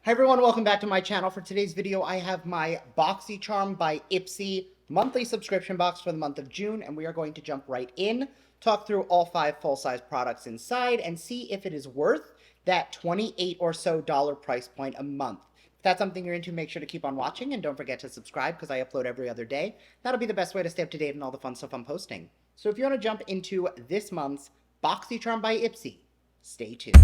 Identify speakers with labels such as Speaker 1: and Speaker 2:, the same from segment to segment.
Speaker 1: Hi everyone, welcome back to my channel. For today's video, I have my Boxycharm by Ipsy monthly subscription box for the month of June, and we are going to jump right in, talk through all 5 full-size products inside, and see if it is worth that $28 or so price point a month. If that's something you're into, make sure to keep on watching, and don't forget to subscribe because I upload every other day. That'll be the best way to stay up to date on all the fun stuff I'm posting. So if you want to jump into this month's Boxycharm by Ipsy, stay tuned.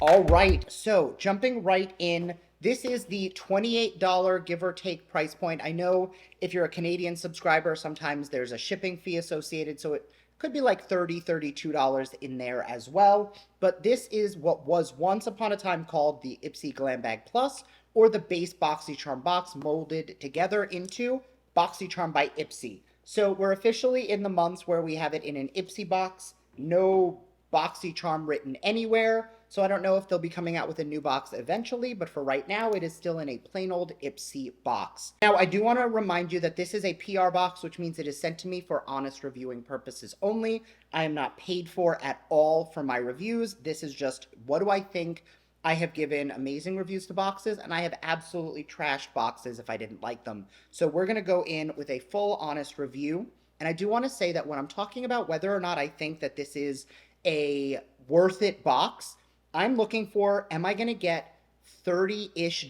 Speaker 1: All right, so jumping right in, this is the $28 give or take price point. I know if you're a Canadian subscriber, sometimes there's a shipping fee associated, so it could be like $30, $32 in there as well. But this is what was once upon a time called the Ipsy Glam Bag Plus, or the base Boxycharm box molded together into Boxycharm by Ipsy. So we're officially in the months where we have it in an Ipsy box, no Boxycharm written anywhere. So I don't know if they'll be coming out with a new box eventually, but for right now, it is still in a plain old Ipsy box. Now, I do want to remind you that this is a PR box, which means it is sent to me for honest reviewing purposes only. I am not paid for at all for my reviews. This is just, what do I think? I have given amazing reviews to boxes, and I have absolutely trashed boxes if I didn't like them. So we're going to go in with a full honest review. And I do want to say that when I'm talking about whether or not I think that this is a worth it box, I'm looking for, am I going to get $30-ish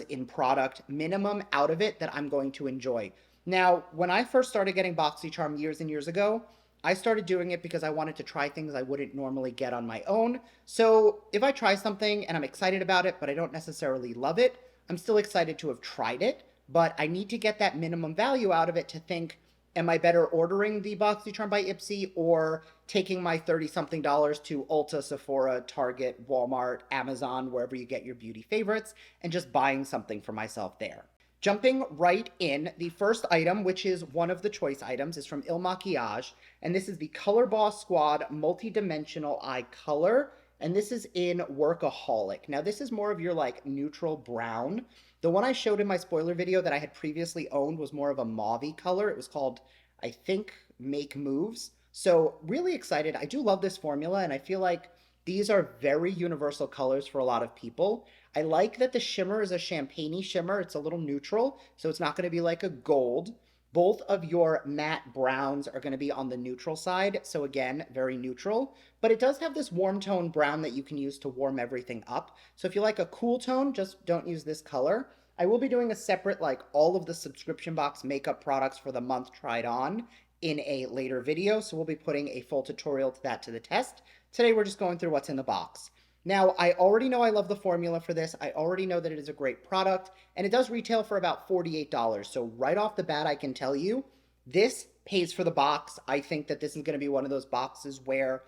Speaker 1: in product minimum out of it that I'm going to enjoy? Now, when I first started getting Boxycharm years and years ago, I started doing it because I wanted to try things I wouldn't normally get on my own. So if I try something and I'm excited about it, but I don't necessarily love it, I'm still excited to have tried it, but I need to get that minimum value out of it to think, am I better ordering the Boxycharm by Ipsy or taking my 30-something dollars to Ulta, Sephora, Target, Walmart, Amazon, wherever you get your beauty favorites, and just buying something for myself there? Jumping right in, the first item, which is one of the choice items, is from Il Makiage, and this is the Color Boss Squad Multi-Dimensional Eye Color, and this is in Workaholic. Now, this is more of your, like, neutral brown. The one I showed in my spoiler video that I had previously owned was more of a mauve-y color. It was called, I think, Make Moves. So really excited. I do love this formula, and I feel like these are very universal colors for a lot of people. I like that the shimmer is a champagne-y shimmer. It's a little neutral, so it's not going to be like a gold. Both of your matte browns are going to be on the neutral side, so again, very neutral. But it does have this warm tone brown that you can use to warm everything up. So if you like a cool tone, just don't use this color. I will be doing a separate, like, all of the subscription box makeup products for the month tried on in a later video, so we'll be putting a full tutorial to that to the test. Today we're just going through what's in the box. Now, I already know I love the formula for this. I already know that it is a great product, and it does retail for about $48. So right off the bat, I can tell you, this pays for the box. I think that this is going to be one of those boxes where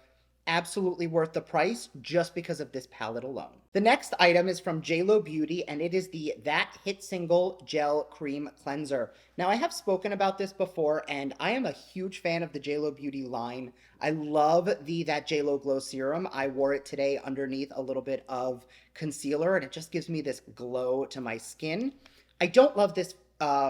Speaker 1: absolutely worth the price just because of this palette alone. The next item is from JLo Beauty, and it is the That Hit Single Gel Cream Cleanser. Now, I have spoken about this before, and I am a huge fan of the JLo Beauty line. I love the That JLo Glow Serum. I wore it today underneath a little bit of concealer, and it just gives me this glow to my skin. I don't love this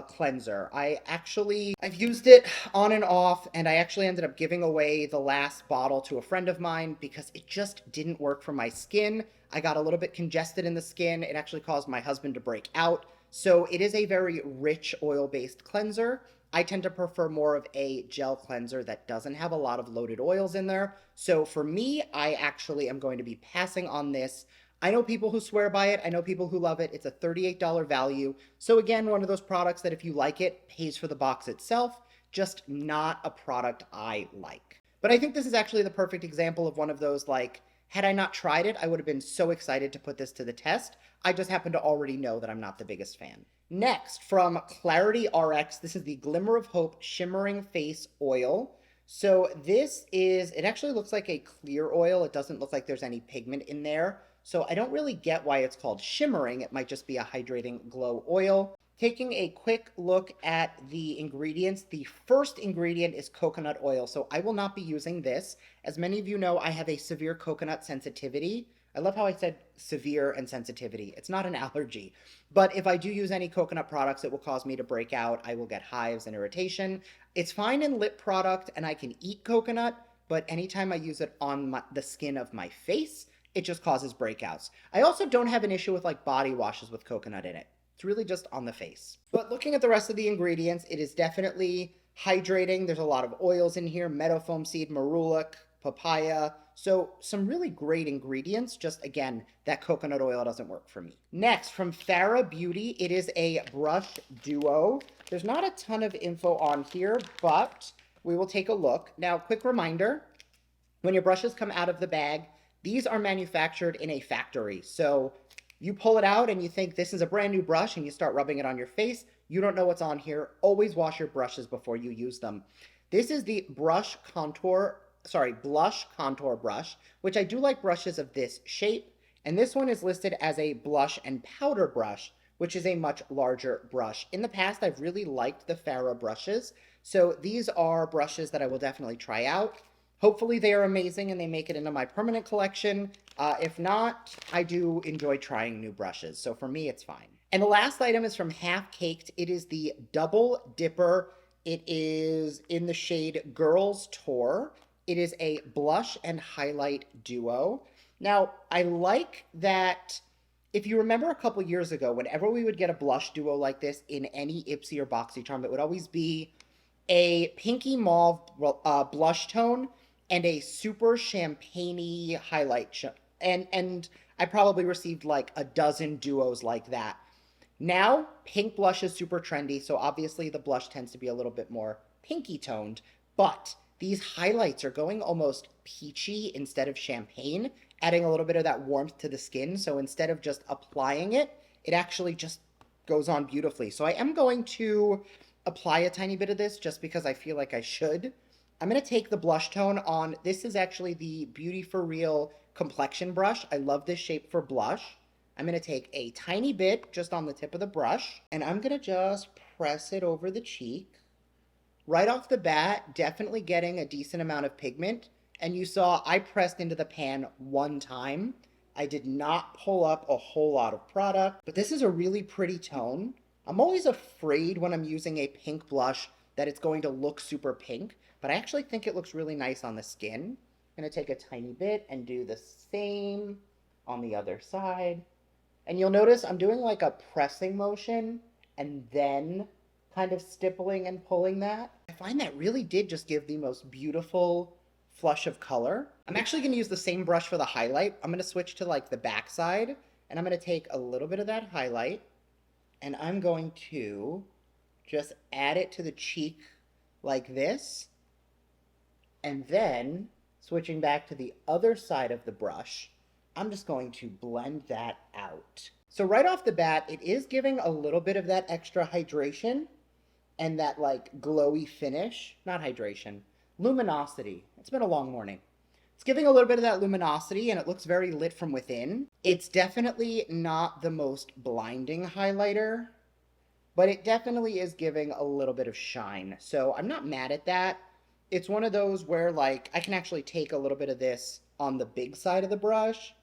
Speaker 1: cleanser. I've used it on and off, and I actually ended up giving away the last bottle to a friend of mine because it just didn't work for my skin. I got a little bit congested in the skin. It actually caused my husband to break out. So it is a very rich oil-based cleanser. I tend to prefer more of a gel cleanser that doesn't have a lot of loaded oils in there. So for me, I actually am going to be passing on this. I know people who swear by it. I know people who love it. It's a $38 value. So again, one of those products that if you like it, pays for the box itself, just not a product I like. But I think this is actually the perfect example of one of those, like, had I not tried it, I would have been so excited to put this to the test. I just happen to already know that I'm not the biggest fan. Next, from Clarity RX, this is the Glimmer of Hope Shimmering Face Oil. So this is, it actually looks like a clear oil. It doesn't look like there's any pigment in there. So I don't really get why it's called shimmering. It might just be a hydrating glow oil. Taking a quick look at the ingredients, the first ingredient is coconut oil. So I will not be using this. As many of you know, I have a severe coconut sensitivity. I love how I said severe and sensitivity. It's not an allergy. But if I do use any coconut products, it will cause me to break out. I will get hives and irritation. It's fine in lip product and I can eat coconut, but anytime I use it on the skin of my face, it just causes breakouts. I also don't have an issue with like body washes with coconut in it. It's really just on the face. But looking at the rest of the ingredients, it is definitely hydrating. There's a lot of oils in here, meadow foam seed, marula, papaya. So some really great ingredients. Just again, that coconut oil doesn't work for me. Next, from JLo Beauty, it is a brush duo. There's not a ton of info on here, but we will take a look. Now, quick reminder, when your brushes come out of the bag, these are manufactured in a factory. So you pull it out and you think this is a brand new brush and you start rubbing it on your face. You don't know what's on here. Always wash your brushes before you use them. This is the blush contour brush, which I do like brushes of this shape. And this one is listed as a blush and powder brush, which is a much larger brush. In the past, I've really liked the JLo brushes. So these are brushes that I will definitely try out. Hopefully they are amazing and they make it into my permanent collection. If not, I do enjoy trying new brushes. So for me, it's fine. And the last item is from Half Caked. It is the Double Dipper. It is in the shade Girls Tour. It is a blush and highlight duo. Now, I like that. If you remember a couple years ago, whenever we would get a blush duo like this in any Ipsy or Boxycharm, it would always be a pinky mauve blush tone and a super champagne-y highlight. And I probably received like a dozen duos like that. Now, pink blush is super trendy, so obviously the blush tends to be a little bit more pinky toned, but these highlights are going almost peachy instead of champagne, adding a little bit of that warmth to the skin. So instead of just applying it, it actually just goes on beautifully. So I am going to apply a tiny bit of this just because I feel like I should. I'm going to take the blush tone on. This is actually the Beauty for Real complexion brush. I love this shape for blush. I'm going to take a tiny bit just on the tip of the brush, and I'm going to just press it over the cheek. Right off the bat, definitely getting a decent amount of pigment. And you saw I pressed into the pan one time. I did not pull up a whole lot of product, but this is a really pretty tone. I'm always afraid when I'm using a pink blush that it's going to look super pink, but I actually think it looks really nice on the skin. I'm going to take a tiny bit and do the same on the other side. And you'll notice I'm doing like a pressing motion and then kind of stippling and pulling that. I find that really did just give the most beautiful flush of color. I'm actually going to use the same brush for the highlight. I'm going to switch to like the back side, and I'm going to take a little bit of that highlight and I'm going to just add it to the cheek like this. And then switching back to the other side of the brush, I'm just going to blend that out. So right off the bat, it is giving a little bit of that extra hydration and that like glowy finish, not hydration, luminosity. It's been a long morning. It's giving a little bit of that luminosity and it looks very lit from within. It's definitely not the most blinding highlighter, but it definitely is giving a little bit of shine. So I'm not mad at that. It's one of those where like I can actually take a little bit of this on the big side of the brush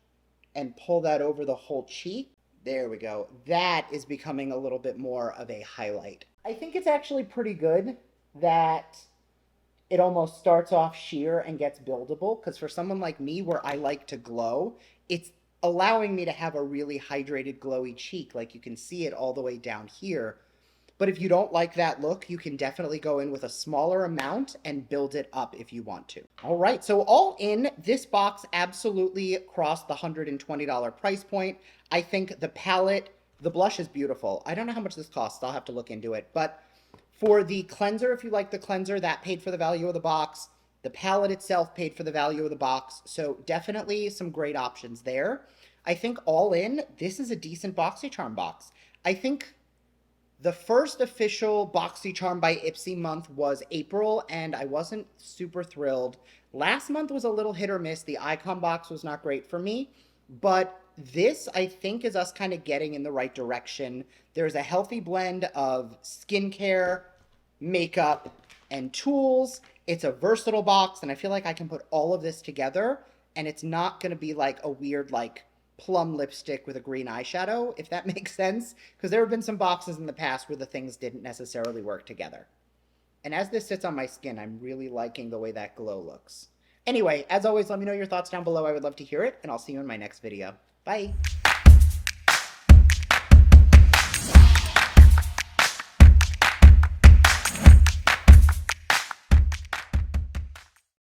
Speaker 1: and pull that over the whole cheek. There we go. That is becoming a little bit more of a highlight. I think it's actually pretty good that it almost starts off sheer and gets buildable, because for someone like me where I like to glow, it's allowing me to have a really hydrated, glowy cheek. Like you can see it all the way down here. But if you don't like that look, you can definitely go in with a smaller amount and build it up if you want to. All right, so all in, this box absolutely crossed the $120 price point. I think the palette, the blush is beautiful. I don't know how much this costs. I'll have to look into it. But for the cleanser, if you like the cleanser, that paid for the value of the box. The palette itself paid for the value of the box. So definitely some great options there. I think all in, this is a decent Boxycharm box. I think the first official Boxycharm by Ipsy month was April, and I wasn't super thrilled. Last month was a little hit or miss. The icon box was not great for me, but this, I think, is us kind of getting in the right direction. There's a healthy blend of skincare, makeup, and tools. It's a versatile box, and I feel like I can put all of this together, and it's not going to be like a weird, like, plum lipstick with a green eyeshadow, if that makes sense, because there have been some boxes in the past where the things didn't necessarily work together. And as this sits on my skin, I'm really liking the way that glow looks. Anyway, as always, let me know your thoughts down below. I would love to hear it, and I'll see you in my next video. Bye!